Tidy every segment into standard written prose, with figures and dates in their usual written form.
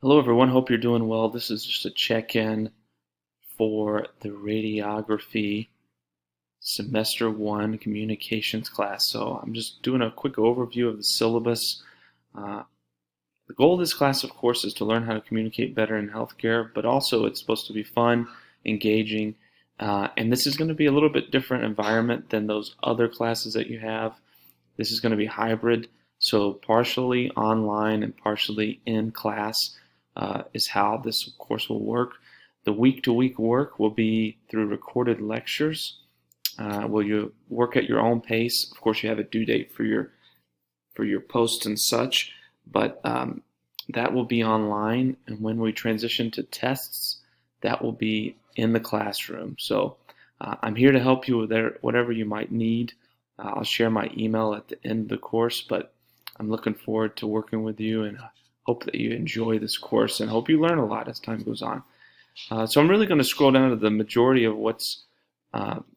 Hello everyone, hope you're doing well. This is just a check-in for the radiography semester 1 communications class. So I'm just doing a quick overview of the syllabus. The goal of this class, of course, is to learn how to communicate better in healthcare, but also it's supposed to be fun, engaging, and this is going to be a little bit different environment than those other classes that you have. This is going to be hybrid, so partially online and partially in class is how this course will work. The week-to-week work will be through recorded lectures. Will you work at your own pace? Of course, you have a due date for your posts and such, but that will be online. And when we transition to tests, that will be in the classroom. So I'm here to help you with whatever you might need. I'll share my email at the end of the course, but I'm looking forward to working with you and hope that you enjoy this course and hope you learn a lot as time goes on. So I'm really going to scroll down to the majority of what's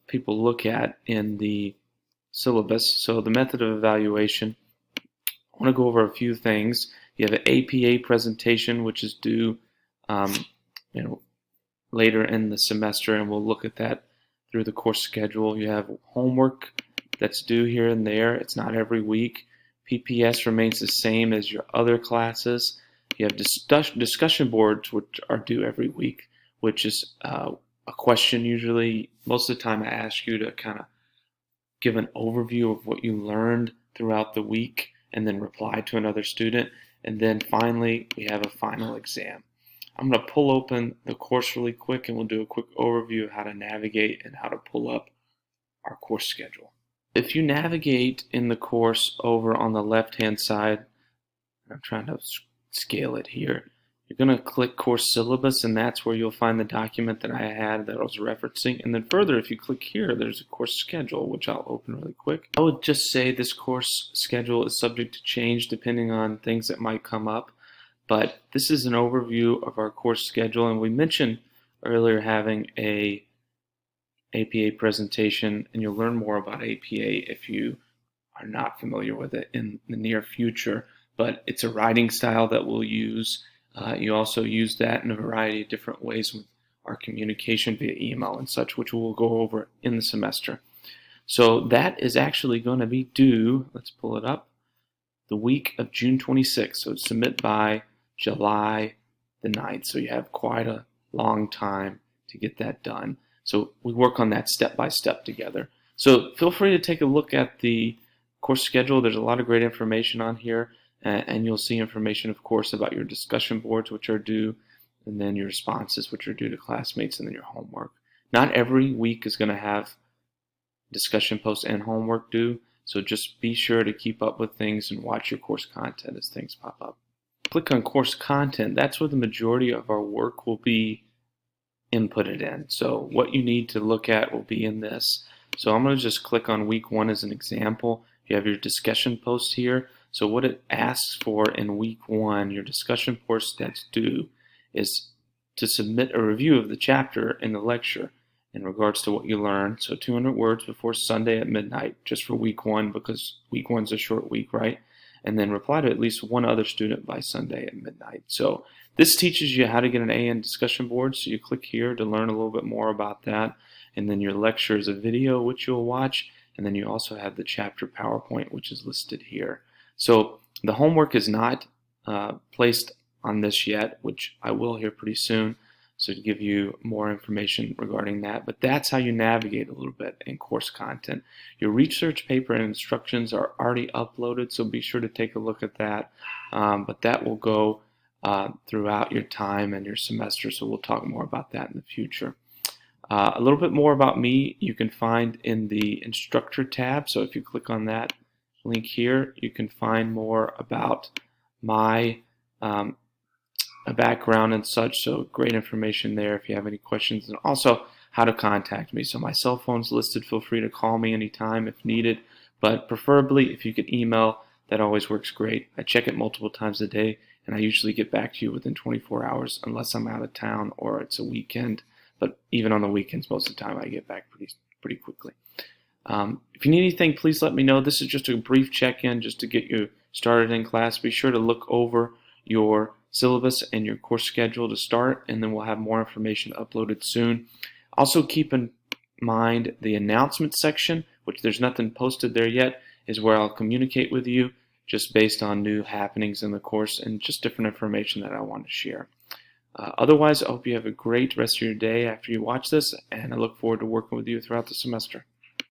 people look at in the syllabus. So the method of evaluation, I want to go over a few things. You have an APA presentation, which is due later in the semester, and we'll look at that through the course schedule. You have homework that's due here and there. It's not every week. PPS remains the same as your other classes. You have discussion boards, which are due every week, which is a question usually. Most of the time I ask you to kind of give an overview of what you learned throughout the week and then reply to another student. And then finally, we have a final exam. I'm going to pull open the course really quick and we'll do a quick overview of how to navigate and how to pull up our course schedule. If you navigate in the course over on the left-hand side, I'm trying to scale it here, you're going to click course syllabus, and that's where you'll find the document that I had that I was referencing. And then further, if you click here, there's a course schedule, which I'll open really quick. I would just say this course schedule is subject to change depending on things that might come up. But this is an overview of our course schedule, and we mentioned earlier having a APA presentation, and you'll learn more about APA if you are not familiar with it in the near future. But it's a writing style that we'll use. You also use that in a variety of different ways with our communication via email and such, which we'll go over in the semester. So that is actually going to be due, let's pull it up, the week of June 26th. So submit by July the 9th. So you have quite a long time to get that done. So we work on that step by step together. So feel free to take a look at the course schedule. There's a lot of great information on here, and you'll see information, of course, about your discussion boards, which are due, and then your responses, which are due to classmates, and then your homework. Not every week is going to have discussion posts and homework due, so just be sure to keep up with things and watch your course content as things pop up. Click on course content. That's where the majority of our work will be inputted in. So what you need to look at will be in this. So I'm going to just click on week 1 as an example. You have your discussion post here. So what it asks for in week 1, your discussion post that's due, is to submit a review of the chapter in the lecture in regards to what you learned. So 200 words before Sunday at midnight, just for week 1, because week 1's a short week, right? And then reply to at least one other student by Sunday at midnight. So this teaches you how to get an A in discussion boards. So you click here to learn a little bit more about that. And then your lecture is a video which you'll watch. And then you also have the chapter PowerPoint, which is listed here. So the homework is not placed on this yet, which I will here pretty soon. So to give you more information regarding that. But that's how you navigate a little bit in course content. Your research paper and instructions are already uploaded, so be sure to take a look at that. But that will go throughout your time and your semester, so we'll talk more about that in the future. A little bit more about me you can find in the instructor tab. So if you click on that link here, you can find more about my background and such, so great information there if you have any questions, and also how to contact me. So my cell phone's listed. Feel free to call me anytime if needed, but preferably if you could email, that always works great. I check it multiple times a day, and I usually get back to you within 24 hours unless I'm out of town or it's a weekend. But even on the weekends, most of the time I get back pretty quickly. If you need anything, please let me know. This is just a brief check-in just to get you started in class. Be sure to look over your syllabus and your course schedule to start, and then we'll have more information uploaded soon. Also keep in mind the announcement section, which there's nothing posted there yet, is where I'll communicate with you just based on new happenings in the course and just different information that I want to share. Otherwise, I hope you have a great rest of your day after you watch this, and I look forward to working with you throughout the semester.